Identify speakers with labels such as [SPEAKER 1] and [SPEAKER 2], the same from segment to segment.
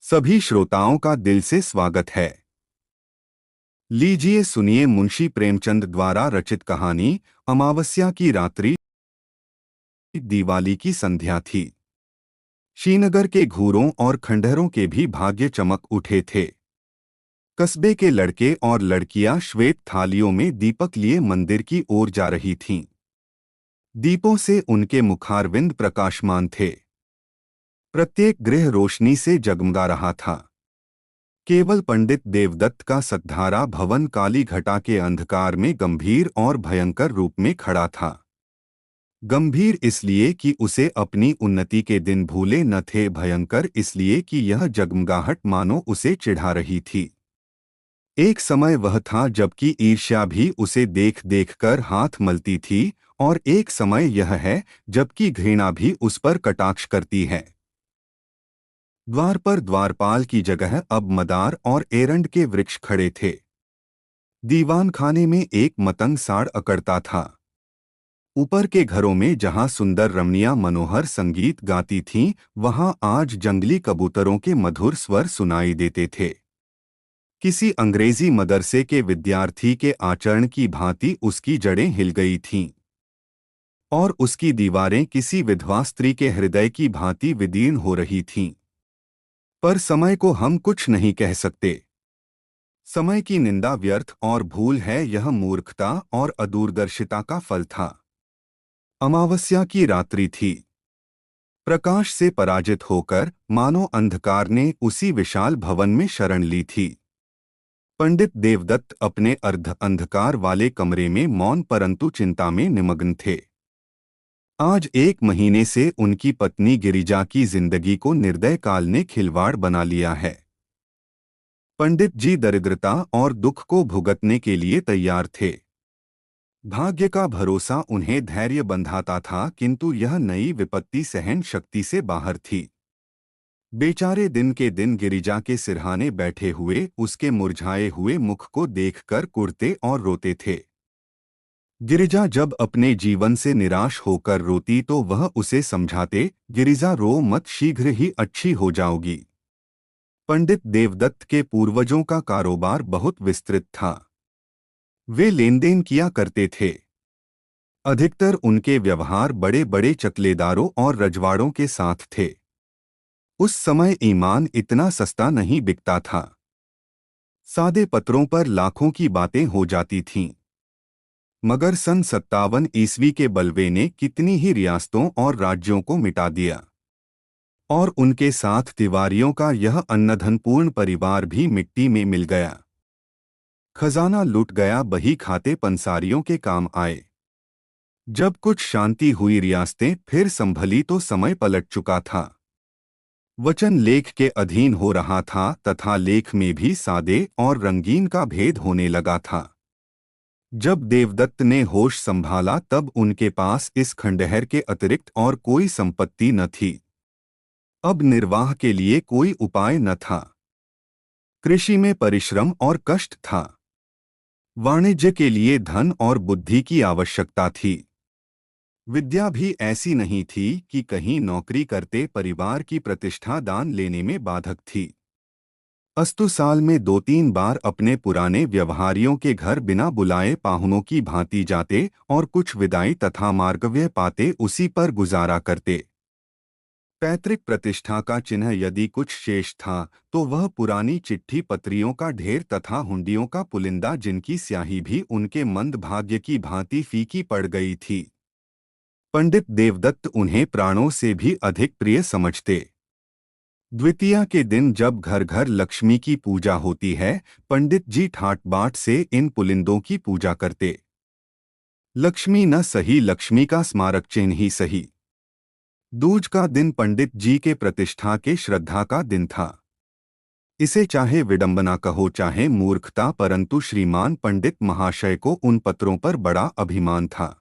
[SPEAKER 1] सभी श्रोताओं का दिल से स्वागत है। लीजिए सुनिए मुंशी प्रेमचंद द्वारा रचित कहानी अमावस्या की रात्रि। दिवाली की संध्या थी। श्रीनगर के घूरों और खंडहरों के भी भाग्य चमक उठे थे। कस्बे के लड़के और लड़कियां श्वेत थालियों में दीपक लिए मंदिर की ओर जा रही थीं। दीपों से उनके मुखारविंद प्रकाशमान थे। प्रत्येक गृह रोशनी से जगमगा रहा था। केवल पंडित देवदत्त का सद्धारा भवन काली घटा के अंधकार में गंभीर और भयंकर रूप में खड़ा था। गंभीर इसलिए कि उसे अपनी उन्नति के दिन भूले न थे, भयंकर इसलिए कि यह जगमगाहट मानो उसे चिढ़ा रही थी। एक समय वह था जबकि ईर्ष्या भी उसे देख देख कर हाथ मलती थी, और एक समय यह है जबकि घृणा भी उस पर कटाक्ष करती है। द्वार पर द्वारपाल की जगह अब मदार और एरंड के वृक्ष खड़े थे। दीवान खाने में एक मतंग साड़ अकड़ता था। ऊपर के घरों में जहां सुंदर रमणियां मनोहर संगीत गाती थीं, वहां आज जंगली कबूतरों के मधुर स्वर सुनाई देते थे। किसी अंग्रेजी मदरसे के विद्यार्थी के आचरण की भांति उसकी जड़ें हिल गई थीं, और उसकी दीवारें किसी विधवा स्त्री के हृदय की भांति विदीर्ण हो रही थीं। पर समय को हम कुछ नहीं कह सकते। समय की निंदा व्यर्थ और भूल है, यह मूर्खता और अदूरदर्शिता का फल था। अमावस्या की रात्रि थी। प्रकाश से पराजित होकर मानो अंधकार ने उसी विशाल भवन में शरण ली थी। पंडित देवदत्त अपने अर्ध अंधकार वाले कमरे में मौन परंतु चिंता में निमग्न थे। आज 1 महीने से उनकी पत्नी गिरिजा की जिंदगी को निर्दय काल ने खिलवाड़ बना लिया है। पंडित जी दरिद्रता और दुख को भुगतने के लिए तैयार थे। भाग्य का भरोसा उन्हें धैर्य बंधाता था, किंतु यह नई विपत्ति सहन शक्ति से बाहर थी। बेचारे दिन के दिन गिरिजा के सिरहाने बैठे हुए उसके मुरझाए हुए मुख को देखकर कुढ़ते और रोते थे। गिरिजा जब अपने जीवन से निराश होकर रोती तो वह उसे समझाते, गिरिजा रो मत, शीघ्र ही अच्छी हो जाओगी। पंडित देवदत्त के पूर्वजों का कारोबार बहुत विस्तृत था। वे लेनदेन किया करते थे। अधिकतर उनके व्यवहार बड़े बड़े चकलेदारों और रजवाड़ों के साथ थे। उस समय ईमान इतना सस्ता नहीं बिकता था। सादे पत्रों पर लाखों की बातें हो जाती थीं। मगर सन 57 ईस्वी के बलवे ने कितनी ही रियासतों और राज्यों को मिटा दिया, और उनके साथ तिवारियों का यह अन्नधनपूर्ण परिवार भी मिट्टी में मिल गया। खजाना लुट गया, बही खाते पंसारियों के काम आए। जब कुछ शांति हुई, रियासतें फिर संभली तो समय पलट चुका था। वचन लेख के अधीन हो रहा था तथा लेख में भी सादे और रंगीन का भेद होने लगा था। जब देवदत्त ने होश संभाला तब उनके पास इस खंडहर के अतिरिक्त और कोई संपत्ति न थी। अब निर्वाह के लिए कोई उपाय न था। कृषि में परिश्रम और कष्ट था। वाणिज्य के लिए धन और बुद्धि की आवश्यकता थी। विद्या भी ऐसी नहीं थी कि कहीं नौकरी करते परिवार की प्रतिष्ठा दान लेने में बाधक थी। अस्तु साल में 2-3 बार अपने पुराने व्यवहारियों के घर बिना बुलाए पाहुनों की भांति जाते और कुछ विदाई तथा मार्गव्य पाते उसी पर गुजारा करते। पैतृक प्रतिष्ठा का चिन्ह यदि कुछ शेष था तो वह पुरानी चिट्ठी पत्रियों का ढेर तथा हुंडियों का पुलिंदा, जिनकी स्याही भी उनके मंद भाग्य की भांति फीकी पड़ गई थी। पंडित देवदत्त उन्हें प्राणों से भी अधिक प्रिय समझते। द्वितीया के दिन जब घर घर लक्ष्मी की पूजा होती है, पंडित जी ठाट बाट से इन पुलिंदों की पूजा करते। लक्ष्मी न सही, लक्ष्मी का स्मारक चिन्ह ही सही। दूज का दिन पंडित जी के प्रतिष्ठा के श्रद्धा का दिन था। इसे चाहे विडंबना कहो चाहे मूर्खता, परंतु श्रीमान पंडित महाशय को उन पत्रों पर बड़ा अभिमान था।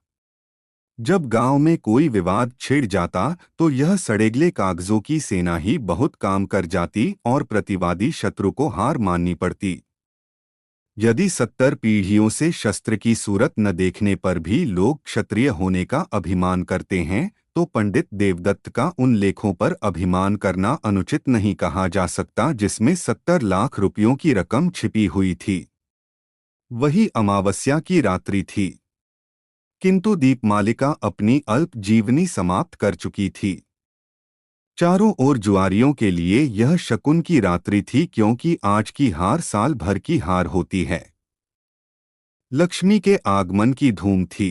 [SPEAKER 1] जब गांव में कोई विवाद छिड़ जाता तो यह सड़ेगले कागजों की सेना ही बहुत काम कर जाती और प्रतिवादी शत्रु को हार माननी पड़ती। यदि 70 पीढ़ियों से शस्त्र की सूरत न देखने पर भी लोग क्षत्रिय होने का अभिमान करते हैं, तो पंडित देवदत्त का उन लेखों पर अभिमान करना अनुचित नहीं कहा जा सकता जिसमें 70 लाख रुपयों की रकम छिपी हुई थी। वही अमावस्या की रात्रि थी, किंतु दीपमालिका अपनी अल्प जीवनी समाप्त कर चुकी थी। चारों ओर जुआरियों के लिए यह शकुन की रात्रि थी, क्योंकि आज की हार साल भर की हार होती है। लक्ष्मी के आगमन की धूम थी।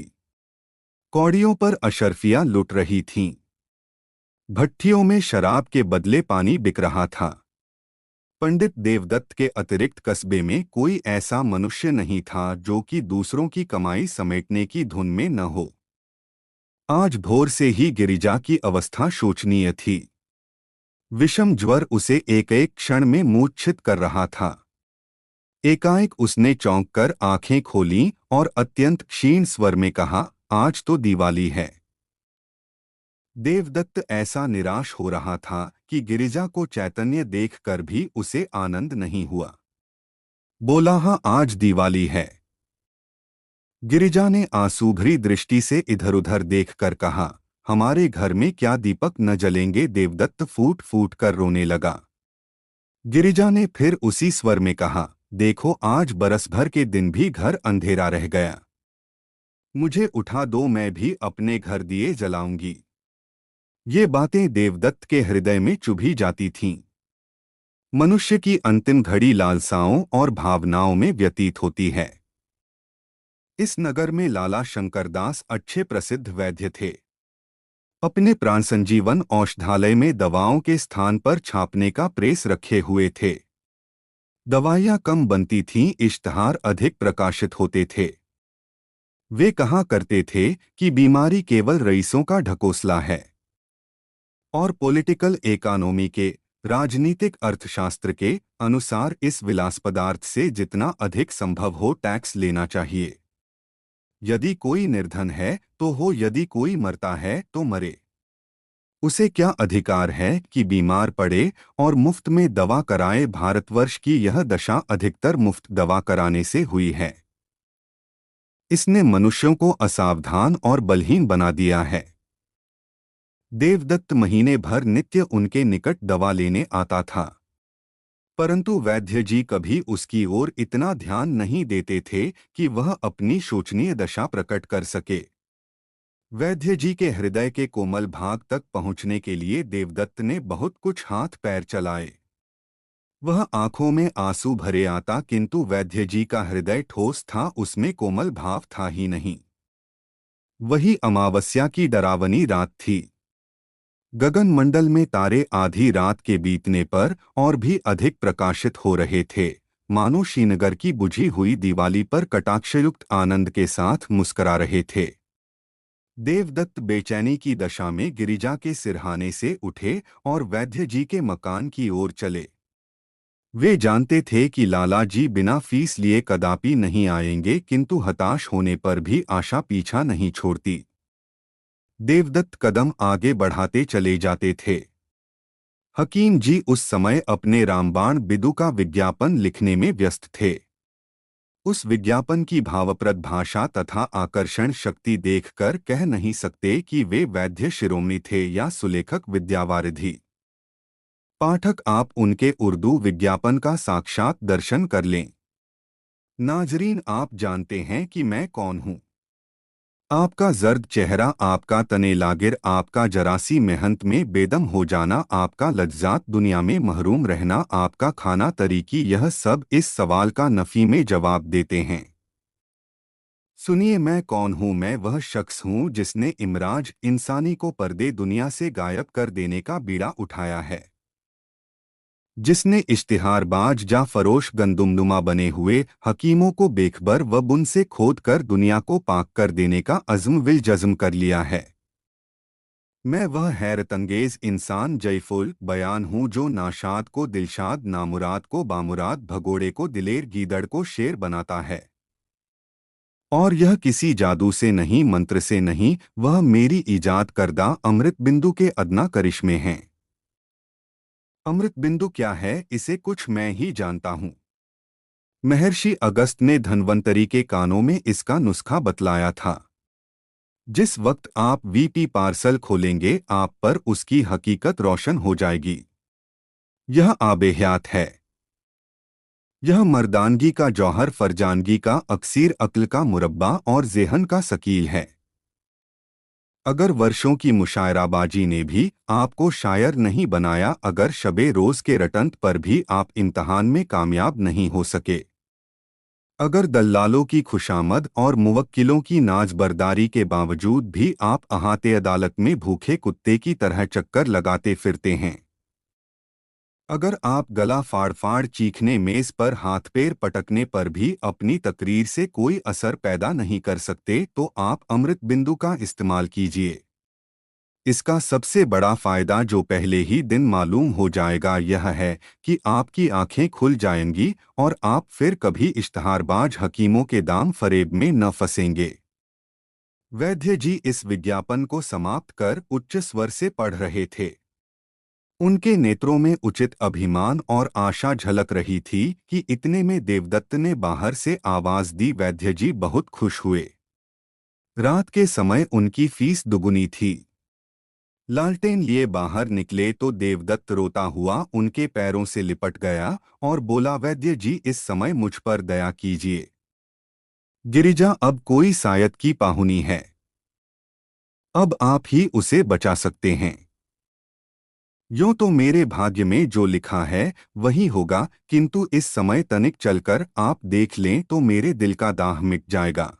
[SPEAKER 1] कौड़ियों पर अशर्फियां लुट रही थीं। भट्ठियों में शराब के बदले पानी बिक रहा था। पंडित देवदत्त के अतिरिक्त कस्बे में कोई ऐसा मनुष्य नहीं था जो कि दूसरों की कमाई समेटने की धुन में न हो। आज भोर से ही गिरिजा की अवस्था शोचनीय थी। विषम ज्वर उसे एक एक क्षण में मूर्छित कर रहा था। एकाएक उसने चौंक कर आंखें खोलीं और अत्यंत क्षीण स्वर में कहा, आज तो दिवाली है। देवदत्त ऐसा निराश हो रहा था कि गिरिजा को चैतन्य देखकर भी उसे आनंद नहीं हुआ। बोला, हाँ आज दिवाली है। गिरिजा ने आंसू-भरी दृष्टि से इधर-उधर देखकर कहा, हमारे घर में क्या दीपक न जलेंगे? देवदत्त फूट फूट कर रोने लगा। गिरिजा ने फिर उसी स्वर में कहा, देखो आज बरस भर के दिन भी घर अंधेरा रह गया। मुझे उठा दो, मैं भी अपने घर दिए जलाऊंगी। ये बातें देवदत्त के हृदय में चुभी जाती थीं। मनुष्य की अंतिम घड़ी लालसाओं और भावनाओं में व्यतीत होती है। इस नगर में लाला शंकरदास अच्छे प्रसिद्ध वैद्य थे। अपने प्राण संजीवन औषधालय में दवाओं के स्थान पर छापने का प्रेस रखे हुए थे। दवाइयां कम बनती थीं, इश्तहार अधिक प्रकाशित होते थे। वे कहा करते थे कि बीमारी केवल रईसों का ढकोसला है और पॉलिटिकल इकोनॉमी के, राजनीतिक अर्थशास्त्र के अनुसार इस विलास पदार्थ से जितना अधिक संभव हो टैक्स लेना चाहिए। यदि कोई निर्धन है तो हो, यदि कोई मरता है तो मरे। उसे क्या अधिकार है कि बीमार पड़े और मुफ्त में दवा कराए? भारतवर्ष की यह दशा अधिकतर मुफ्त दवा कराने से हुई है। इसने मनुष्यों को असावधान और बलहीन बना दिया है। देवदत्त महीने भर नित्य उनके निकट दवा लेने आता था, परंतु वैद्य जी कभी उसकी ओर इतना ध्यान नहीं देते थे कि वह अपनी शोचनीय दशा प्रकट कर सके। वैद्य जी के हृदय के कोमल भाग तक पहुंचने के लिए देवदत्त ने बहुत कुछ हाथ पैर चलाए। वह आंखों में आंसू भरे आता, किंतु वैद्य जी का हृदय ठोस था, उसमें कोमल भाव था ही नहीं। वही अमावस्या की डरावनी रात थी। गगन मंडल में तारे आधी रात के बीतने पर और भी अधिक प्रकाशित हो रहे थे, मानो श्रीनगर की बुझी हुई दिवाली पर कटाक्षयुक्त आनंद के साथ मुस्करा रहे थे। देवदत्त बेचैनी की दशा में गिरिजा के सिरहाने से उठे और वैद्य जी के मकान की ओर चले। वे जानते थे कि लाला जी बिना फीस लिए कदापि नहीं आएंगे, किंतु हताश होने पर भी आशा पीछा नहीं छोड़ती। देवदत्त कदम आगे बढ़ाते चले जाते थे। हकीम जी उस समय अपने रामबाण बिदु का विज्ञापन लिखने में व्यस्त थे। उस विज्ञापन की भावप्रद भाषा तथा आकर्षण शक्ति देखकर कह नहीं सकते कि वे वैद्य शिरोमणि थे या सुलेखक विद्यावारिधि। पाठक आप उनके उर्दू विज्ञापन का साक्षात दर्शन कर लें। नाजरीन, आप जानते हैं कि मैं कौन हूँ। आपका जर्द चेहरा, आपका तने लागिर, आपका जरासी मेहनत में बेदम हो जाना, आपका लज्जात दुनिया में महरूम रहना, आपका खाना तरीकी, यह सब इस सवाल का नफी में जवाब देते हैं। सुनिए, मैं कौन हूँ? मैं वह शख्स हूँ जिसने इमराज इंसानी को पर्दे दुनिया से गायब कर देने का बीड़ा उठाया है, जिसने इश्तिहारबाज जा फरोश गंदुमनुमा बने हुए हकीमों को बेखबर व बुन से खोद कर दुनिया को पाक कर देने का अज़्म विल जज़्म कर लिया है। मैं वह हैरतंगेज इंसान जयफुल बयान हूँ जो नाशाद को दिलशाद, नामुराद को बामुराद, भगोड़े को दिलेर, गीदड़ को शेर बनाता है। और यह किसी जादू से नहीं, मंत्र से नहीं, वह मेरी ईजाद करदा अमृत बिंदु के अदना करिश्मे हैं। अमृत बिंदु क्या है, इसे कुछ मैं ही जानता हूँ। महर्षि अगस्त ने धन्वंतरी के कानों में इसका नुस्खा बतलाया था। जिस वक्त आप वीपी पार्सल खोलेंगे आप पर उसकी हकीकत रोशन हो जाएगी। यह आबेहयात है। यह मर्दानगी का जौहर, फरजानगी का अक्सीर, अक्ल का मुरब्बा और ज़ेहन का शकील है। अगर वर्षों की मुशायराबाजी ने भी आपको शायर नहीं बनाया, अगर शबे रोज़ के रटंत पर भी आप इम्तहान में कामयाब नहीं हो सके, अगर दल्लालों की खुशामद और मुवक्किलों की नाजबरदारी के बावजूद भी आप अहाते अदालत में भूखे कुत्ते की तरह चक्कर लगाते फिरते हैं, अगर आप गला फाड़ फाड़ चीखने, मेज पर हाथ पैर पटकने पर भी अपनी तकरीर से कोई असर पैदा नहीं कर सकते, तो आप अमृत बिंदु का इस्तेमाल कीजिए। इसका सबसे बड़ा फायदा जो पहले ही दिन मालूम हो जाएगा यह है कि आपकी आंखें खुल जाएंगी और आप फिर कभी इश्तहारबाज हकीमों के दाम फरेब में न फंसेंगे। वैद्य जी इस विज्ञापन को समाप्त कर उच्च स्वर से पढ़ रहे थे। उनके नेत्रों में उचित अभिमान और आशा झलक रही थी कि इतने में देवदत्त ने बाहर से आवाज दी। वैद्य जी बहुत खुश हुए। रात के समय उनकी फीस दुगुनी थी। लालटेन लिए बाहर निकले तो देवदत्त रोता हुआ उनके पैरों से लिपट गया और बोला, वैद्य जी इस समय मुझ पर दया कीजिए। गिरिजा अब कोई सायद की पाहुनी है। अब आप ही उसे बचा सकते हैं। यूं तो मेरे भाग्य में जो लिखा है वही होगा, किंतु इस समय तनिक चलकर आप देख लें तो मेरे दिल का दाह मिट जाएगा।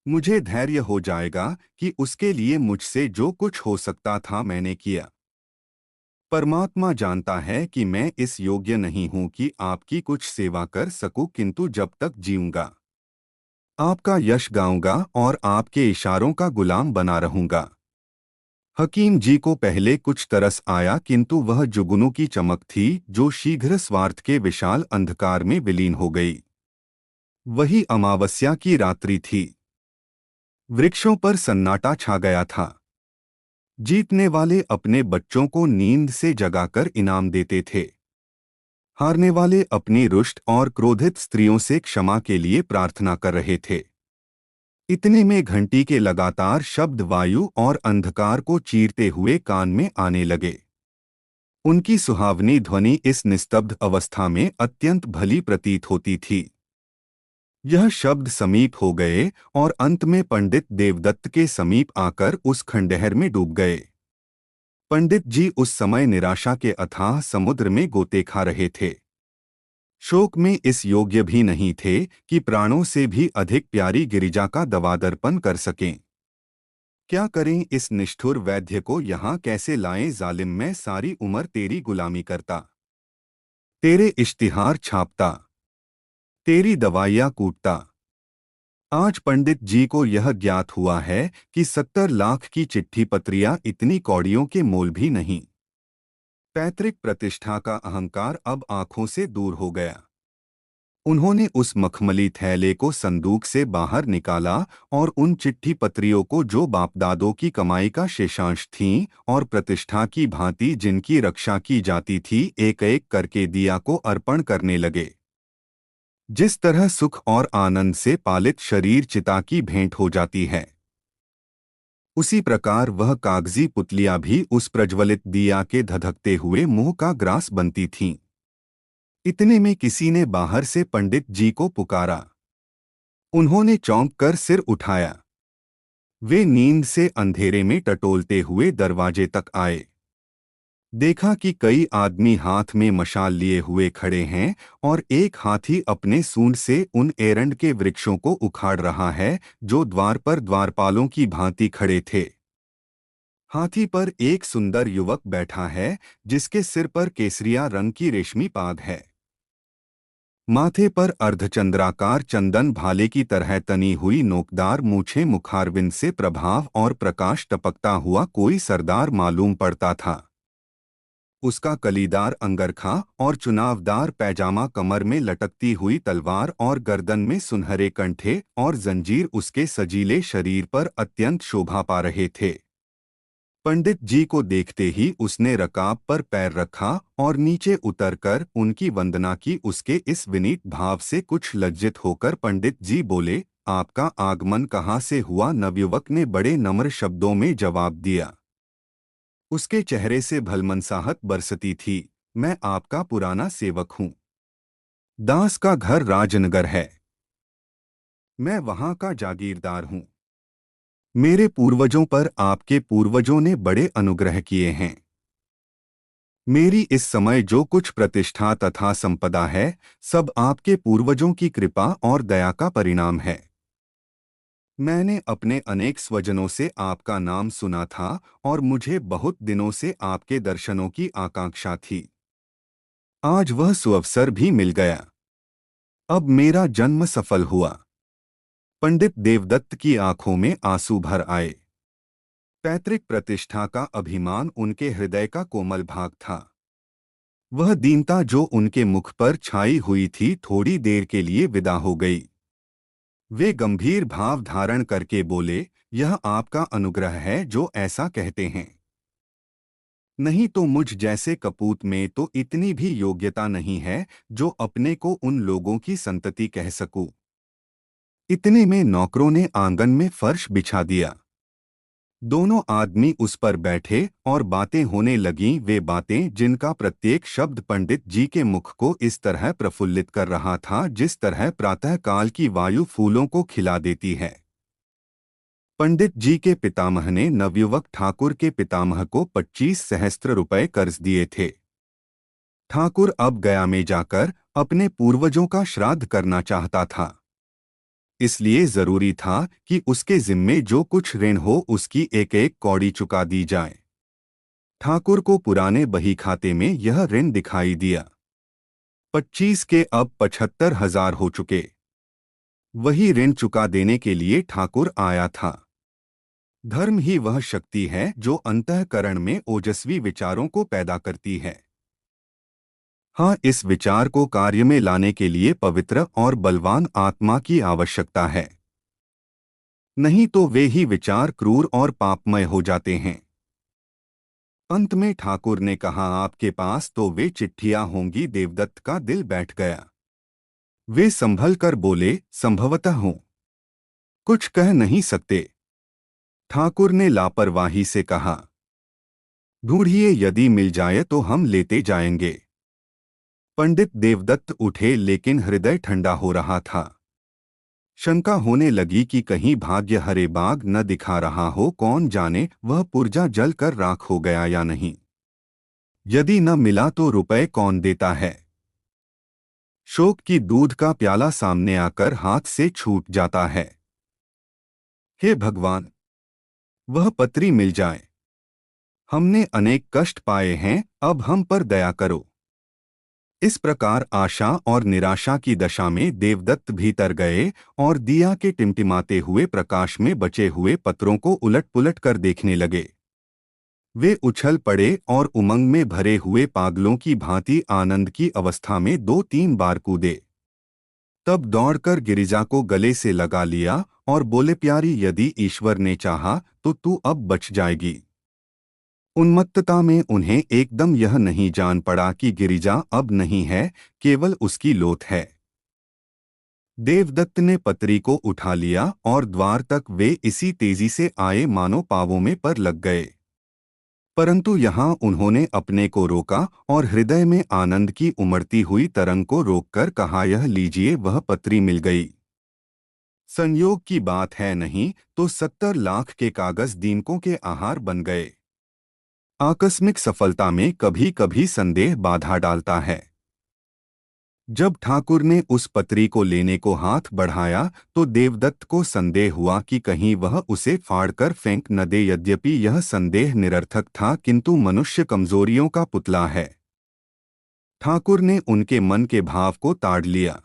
[SPEAKER 1] मुझे धैर्य हो जाएगा कि उसके लिए मुझसे जो कुछ हो सकता था मैंने किया। परमात्मा जानता है कि मैं इस योग्य नहीं हूं कि आपकी कुछ सेवा कर सकूं, किंतु जब तक जीऊंगा आपका यश गाऊंगा और आपके इशारों का गुलाम बना रहूंगा। हकीम जी को पहले कुछ तरस आया, किंतु वह जुगनू की चमक थी जो शीघ्र स्वार्थ के विशाल अंधकार में विलीन हो गई। वही अमावस्या की रात्रि थी। वृक्षों पर सन्नाटा छा गया था। जीतने वाले अपने बच्चों को नींद से जगाकर इनाम देते थे। हारने वाले अपनी रुष्ट और क्रोधित स्त्रियों से क्षमा के लिए प्रार्थना कर रहे थे। इतने में घंटी के लगातार शब्द वायु और अंधकार को चीरते हुए कान में आने लगे। उनकी सुहावनी ध्वनि इस निस्तब्ध अवस्था में अत्यंत भली प्रतीत होती थी। यह शब्द समीप हो गए और अंत में पंडित देवदत्त के समीप आकर उस खंडहर में डूब गए। पंडित जी उस समय निराशा के अथाह समुद्र में गोते खा रहे थे। शोक में इस योग्य भी नहीं थे कि प्राणों से भी अधिक प्यारी गिरिजा का दवादर्पण कर सकें। क्या करें, इस निष्ठुर वैद्य को यहाँ कैसे लाएं? जालिम, मैं सारी उम्र तेरी गुलामी करता, तेरे इश्तिहार छापता, तेरी दवाइयाँ कूटता। आज पंडित जी को यह ज्ञात हुआ है कि 70 लाख की चिट्ठी पत्रियां इतनी कौड़ियों के मोल भी नहीं। पैतृक प्रतिष्ठा का अहंकार अब आंखों से दूर हो गया। उन्होंने उस मखमली थैले को संदूक से बाहर निकाला और उन चिट्ठी पत्रियों को, जो बापदादों की कमाई का शेषांश थीं और प्रतिष्ठा की भांति जिनकी रक्षा की जाती थी, एक एक करके दिया को अर्पण करने लगे। जिस तरह सुख और आनंद से पालित शरीर चिता की भेंट हो जाती है, उसी प्रकार वह कागजी पुतलियां भी उस प्रज्वलित दिया के धधकते हुए मुंह का ग्रास बनती थीं। इतने में किसी ने बाहर से पंडित जी को पुकारा। उन्होंने चौंक कर सिर उठाया। वे नींद से अंधेरे में टटोलते हुए दरवाजे तक आए। देखा कि कई आदमी हाथ में मशाल लिए हुए खड़े हैं और एक हाथी अपने सूंड से उन एरंड के वृक्षों को उखाड़ रहा है जो द्वार पर द्वारपालों की भांति खड़े थे। हाथी पर एक सुंदर युवक बैठा है जिसके सिर पर केसरिया रंग की रेशमी पाग है। माथे पर अर्धचंद्राकार चंदन भाले की तरह तनी हुई नोकदार मूछें, मुखारविंद से प्रभाव और प्रकाश टपकता हुआ कोई सरदार मालूम पड़ता था। उसका कलीदार अंगरखा और चुनावदार पैजामा, कमर में लटकती हुई तलवार और गर्दन में सुनहरे कंठे और जंजीर उसके सजीले शरीर पर अत्यंत शोभा पा रहे थे। पंडित जी को देखते ही उसने रकाब पर पैर रखा और नीचे उतरकर उनकी वंदना की। उसके इस विनीत भाव से कुछ लज्जित होकर पंडित जी बोले, आपका आगमन कहाँ से हुआ? नवयुवक ने बड़े नम्र शब्दों में जवाब दिया। उसके चेहरे से भलमनसाहट बरसती थी। मैं आपका पुराना सेवक हूँ। दास का घर राजनगर है। मैं वहां का जागीरदार हूँ। मेरे पूर्वजों पर आपके पूर्वजों ने बड़े अनुग्रह किए हैं। मेरी इस समय जो कुछ प्रतिष्ठा तथा संपदा है, सब आपके पूर्वजों की कृपा और दया का परिणाम है। मैंने अपने अनेक स्वजनों से आपका नाम सुना था और मुझे बहुत दिनों से आपके दर्शनों की आकांक्षा थी। आज वह सुअवसर भी मिल गया। अब मेरा जन्म सफल हुआ। पंडित देवदत्त की आंखों में आंसू भर आए। पैतृक प्रतिष्ठा का अभिमान उनके हृदय का कोमल भाग था। वह दीनता जो उनके मुख पर छाई हुई थी थोड़ी देर के लिए विदा हो गई। वे गंभीर भाव धारण करके बोले, यह आपका अनुग्रह है जो ऐसा कहते हैं। नहीं तो मुझ जैसे कपूत में तो इतनी भी योग्यता नहीं है जो अपने को उन लोगों की संतति कह सकूं। इतने में नौकरों ने आंगन में फर्श बिछा दिया। दोनों आदमी उस पर बैठे और बातें होने लगीं, वे बातें जिनका प्रत्येक शब्द पंडित जी के मुख को इस तरह प्रफुल्लित कर रहा था जिस तरह प्रातःकाल की वायु फूलों को खिला देती है। पंडित जी के पितामह ने नवयुवक ठाकुर के पितामह को 25 सहस्त्र रुपए कर्ज दिए थे। ठाकुर अब गया में जाकर अपने पूर्वजों का श्राद्ध करना चाहता था। इसलिए जरूरी था कि उसके जिम्मे जो कुछ ऋण हो उसकी एक एक कौड़ी चुका दी जाए। ठाकुर को पुराने बही खाते में यह ऋण दिखाई दिया। 25 के अब 75,000 हो चुके। वही ऋण चुका देने के लिए ठाकुर आया था। धर्म ही वह शक्ति है जो अंतःकरण में ओजस्वी विचारों को पैदा करती है। हाँ, इस विचार को कार्य में लाने के लिए पवित्र और बलवान आत्मा की आवश्यकता है। नहीं तो वे ही विचार क्रूर और पापमय हो जाते हैं। अंत में ठाकुर ने कहा, आपके पास तो वे चिट्ठियां होंगी। देवदत्त का दिल बैठ गया। वे संभल कर बोले, संभवतः हों। कुछ कह नहीं सकते। ठाकुर ने लापरवाही से कहा, ढूंढिए, यदि मिल जाए तो हम लेते जाएंगे। पंडित देवदत्त उठे लेकिन हृदय ठंडा हो रहा था। शंका होने लगी कि कहीं भाग्य हरे बाग न दिखा रहा हो। कौन जाने वह पुर्जा जल कर राख हो गया या नहीं। यदि न मिला तो रुपए कौन देता है। शोक की दूध का प्याला सामने आकर हाथ से छूट जाता है। हे भगवान, वह पत्री मिल जाए। हमने अनेक कष्ट पाए हैं, अब हम पर दया करो। इस प्रकार आशा और निराशा की दशा में देवदत्त भीतर गए और दिया के टिमटिमाते हुए प्रकाश में बचे हुए पत्रों को उलट पुलट कर देखने लगे। वे उछल पड़े और उमंग में भरे हुए पागलों की भांति आनंद की अवस्था में 2-3 बार कूदे। तब दौड़कर गिरिजा को गले से लगा लिया और बोले, प्यारी, यदि ईश्वर ने चाहा तो तू अब बच जाएगी। उन्मत्तता में उन्हें एकदम यह नहीं जान पड़ा कि गिरिजा अब नहीं है, केवल उसकी लोथ है। देवदत्त ने पत्री को उठा लिया और द्वार तक वे इसी तेजी से आए मानो पावों में पर लग गए। परंतु यहाँ उन्होंने अपने को रोका और हृदय में आनंद की उमड़ती हुई तरंग को रोककर कहा, यह लीजिए, वह पत्री मिल गई। संयोग की बात है, नहीं तो 70 लाख के कागज दीनकों के आहार बन गए। आकस्मिक सफलता में कभी कभी संदेह बाधा डालता है। जब ठाकुर ने उस पत्री को लेने को हाथ बढ़ाया तो देवदत्त को संदेह हुआ कि कहीं वह उसे फाड़कर फेंक न दे। यद्यपि यह संदेह निरर्थक था, किंतु मनुष्य कमजोरियों का पुतला है। ठाकुर ने उनके मन के भाव को ताड़ लिया।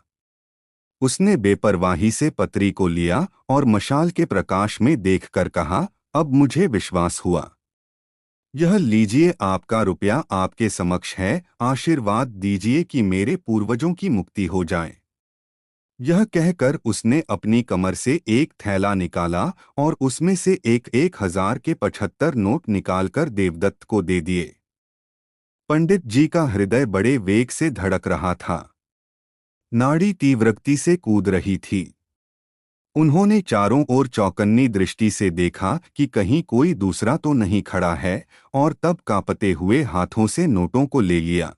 [SPEAKER 1] उसने बेपरवाही से पत्री को लिया और मशाल के प्रकाश में देखकर कहा, अब मुझे विश्वास हुआ। यह लीजिए, आपका रुपया आपके समक्ष है। आशीर्वाद दीजिए कि मेरे पूर्वजों की मुक्ति हो जाए। यह कहकर उसने अपनी कमर से एक थैला निकाला और उसमें से एक 1,000 के 75 नोट निकालकर देवदत्त को दे दिए। पंडित जी का हृदय बड़े वेग से धड़क रहा था। नाड़ी तीव्रगति से कूद रही थी। उन्होंने चारों ओर चौकन्नी दृष्टि से देखा कि कहीं कोई दूसरा तो नहीं खड़ा है, और तब कांपते हुए हाथों से नोटों को ले लिया।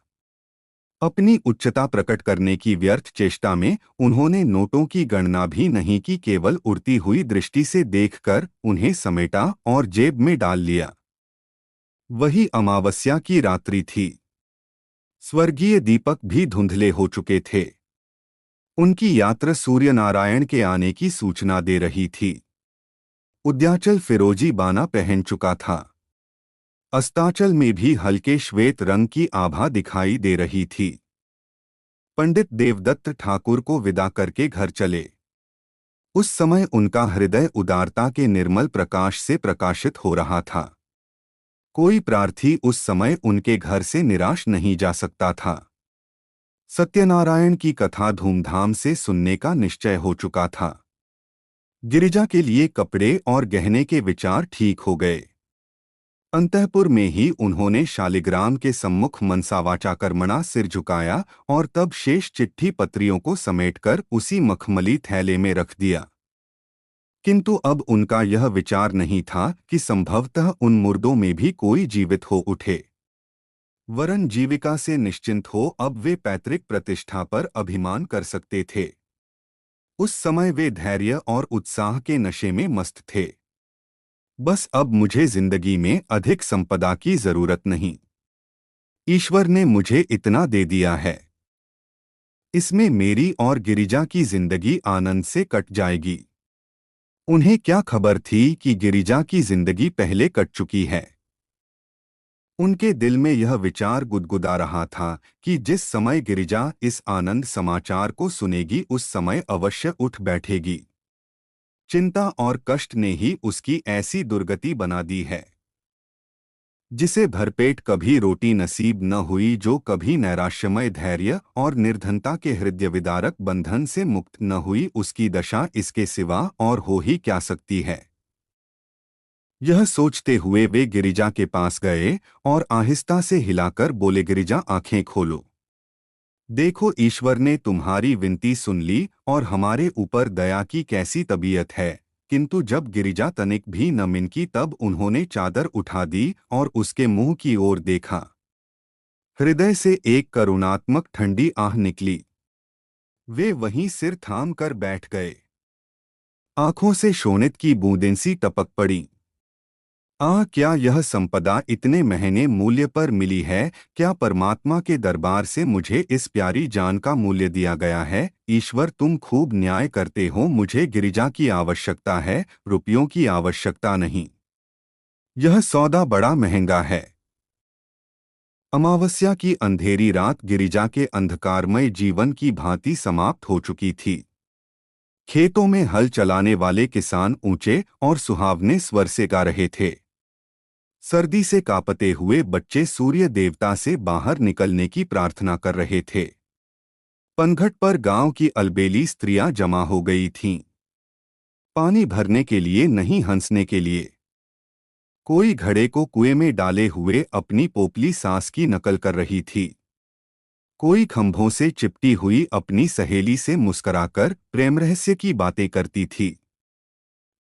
[SPEAKER 1] अपनी उच्चता प्रकट करने की व्यर्थ चेष्टा में उन्होंने नोटों की गणना भी नहीं की, केवल उड़ती हुई दृष्टि से देखकर उन्हें समेटा और जेब में डाल लिया। वही अमावस्या की रात्रि थी। स्वर्गीय दीपक भी धुंधले हो चुके थे। उनकी यात्रा सूर्यनारायण के आने की सूचना दे रही थी। उद्याचल फिरोजी बाना पहन चुका था। अस्ताचल में भी हल्के श्वेत रंग की आभा दिखाई दे रही थी। पंडित देवदत्त ठाकुर को विदा करके घर चले। उस समय उनका हृदय उदारता के निर्मल प्रकाश से प्रकाशित हो रहा था। कोई प्रार्थी उस समय उनके घर से निराश नहीं जा सकता था। सत्यनारायण की कथा धूमधाम से सुनने का निश्चय हो चुका था। गिरिजा के लिए कपड़े और गहने के विचार ठीक हो गए। अंतःपुर में ही उन्होंने शालिग्राम के सम्मुख मनसावाचा कर्मणा सिर झुकाया और तब शेष चिट्ठी पत्रियों को समेटकर उसी मखमली थैले में रख दिया। किंतु अब उनका यह विचार नहीं था कि संभवतः उन मुर्दों में भी कोई जीवित हो उठे। वरन जीविका से निश्चिंत हो अब वे पैतृक प्रतिष्ठा पर अभिमान कर सकते थे। उस समय वे धैर्य और उत्साह के नशे में मस्त थे। बस अब मुझे जिंदगी में अधिक संपदा की जरूरत नहीं। ईश्वर ने मुझे इतना दे दिया है। इसमें मेरी और गिरिजा की जिंदगी आनंद से कट जाएगी। उन्हें क्या खबर थी कि गिरिजा की जिंदगी पहले कट चुकी है। उनके दिल में यह विचार गुदगुदा रहा था कि जिस समय गिरिजा इस आनंद समाचार को सुनेगी उस समय अवश्य उठ बैठेगी। चिंता और कष्ट ने ही उसकी ऐसी दुर्गति बना दी है। जिसे भरपेट कभी रोटी नसीब न हुई, जो कभी नैराश्यमय धैर्य और निर्धनता के हृदय विदारक बंधन से मुक्त न हुई, उसकी दशा इसके सिवा और हो ही क्या सकती है। यह सोचते हुए वे गिरिजा के पास गए और आहिस्ता से हिलाकर बोले, गिरिजा आंखें खोलो। देखो, ईश्वर ने तुम्हारी विनती सुन ली और हमारे ऊपर दया की कैसी तबीयत है। किंतु जब गिरिजा तनिक भी न मिनकी तब उन्होंने चादर उठा दी और उसके मुंह की ओर देखा। हृदय से एक करुणात्मक ठंडी आह निकली। वे वहीं सिर थाम कर बैठ गए। आंखों से शोणित की बूंदें सी टपक पड़ी। क्या यह संपदा इतने महंगे मूल्य पर मिली है? क्या परमात्मा के दरबार से मुझे इस प्यारी जान का मूल्य दिया गया है? ईश्वर, तुम खूब न्याय करते हो। मुझे गिरिजा की आवश्यकता है, रुपयों की आवश्यकता नहीं। यह सौदा बड़ा महंगा है। अमावस्या की अंधेरी रात गिरिजा के अंधकारमय जीवन की भांति समाप्त हो चुकी थी। खेतों में हल चलाने वाले किसान ऊंचे और सुहावने स्वर से गा रहे थे। सर्दी से कांपते हुए बच्चे सूर्य देवता से बाहर निकलने की प्रार्थना कर रहे थे। पनघट पर गांव की अलबेली स्त्रियां जमा हो गई थीं। पानी भरने के लिए नहीं, हंसने के लिए। कोई घड़े को कुएं में डाले हुए अपनी पोपली सास की नकल कर रही थी। कोई खंभों से चिपटी हुई अपनी सहेली से मुस्कुराकर प्रेम रहस्य की बातें करती थी।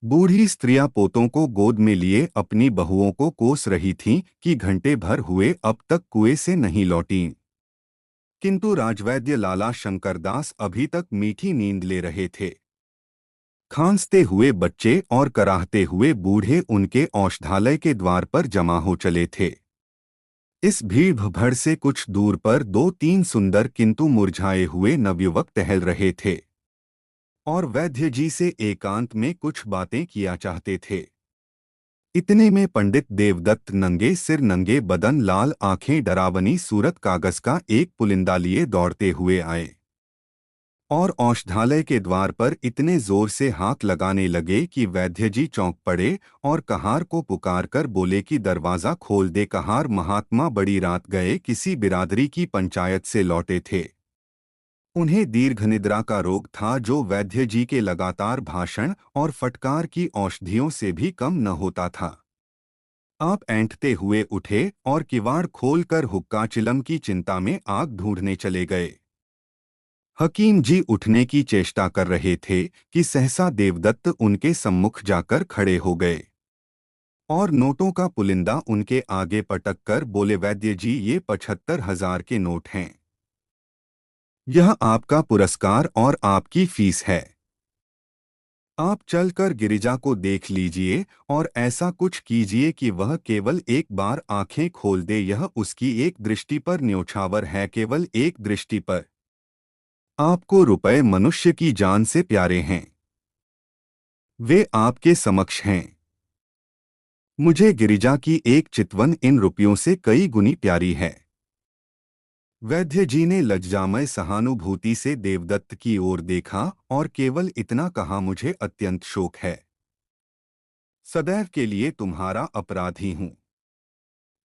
[SPEAKER 1] बूढ़ी स्त्रियां पोतों को गोद में लिए अपनी बहुओं को कोस रही थीं कि घंटे भर हुए अब तक कुएं से नहीं लौटीं। किंतु राजवैद्य लाला शंकरदास अभी तक मीठी नींद ले रहे थे। खांसते हुए बच्चे और कराहते हुए बूढ़े उनके औषधालय के द्वार पर जमा हो चले थे। इस भीड़ भड़ से कुछ दूर पर दो तीन सुंदर किंतु मुरझाए हुए नवयुवक टहल रहे थे और वैद्य जी से एकांत में कुछ बातें किया चाहते थे। इतने में पंडित देवदत्त नंगे सिर, नंगे बदन, लाल आंखें, डरावनी सूरत, कागज का एक पुलिंदा लिए दौड़ते हुए आए और औषधालय के द्वार पर इतने जोर से हाथ लगाने लगे कि वैद्य जी चौंक पड़े और कहार को पुकार कर बोले कि दरवाजा खोल दे। कहार महात्मा बड़ी रात गए किसी बिरादरी की पंचायत से लौटे थे। उन्हें दीर्घ निद्रा का रोग था, जो वैद्य जी के लगातार भाषण और फटकार की औषधियों से भी कम न होता था। आप ऐंठते हुए उठे और किवाड़ खोलकर हुक्का चिलम की चिंता में आग ढूंढने चले गए। हकीम जी उठने की चेष्टा कर रहे थे कि सहसा देवदत्त उनके सम्मुख जाकर खड़े हो गए और नोटों का पुलिंदा उनके आगे पटक कर बोले, वैद्य जी, ये 75,000 के नोट हैं। यह आपका पुरस्कार और आपकी फीस है। आप चलकर गिरिजा को देख लीजिए और ऐसा कुछ कीजिए कि वह केवल एक बार आंखें खोल दे। यह उसकी एक दृष्टि पर न्योछावर है, केवल एक दृष्टि पर। आपको रुपए मनुष्य की जान से प्यारे हैं। वे आपके समक्ष हैं। मुझे गिरिजा की एक चितवन इन रुपयों से कई गुनी प्यारी है। वैद्य जी ने लज्जामय सहानुभूति से देवदत्त की ओर देखा और केवल इतना कहा, मुझे अत्यंत शोक है। सदैव के लिए तुम्हारा अपराधी हूं।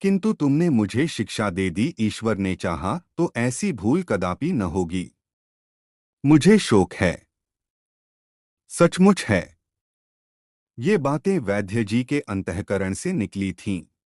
[SPEAKER 1] किंतु तुमने मुझे शिक्षा दे दी। ईश्वर ने चाहा तो ऐसी भूल कदापि न होगी। मुझे शोक है, सचमुच है। ये बातें वैद्य जी के अंतःकरण से निकली थीं।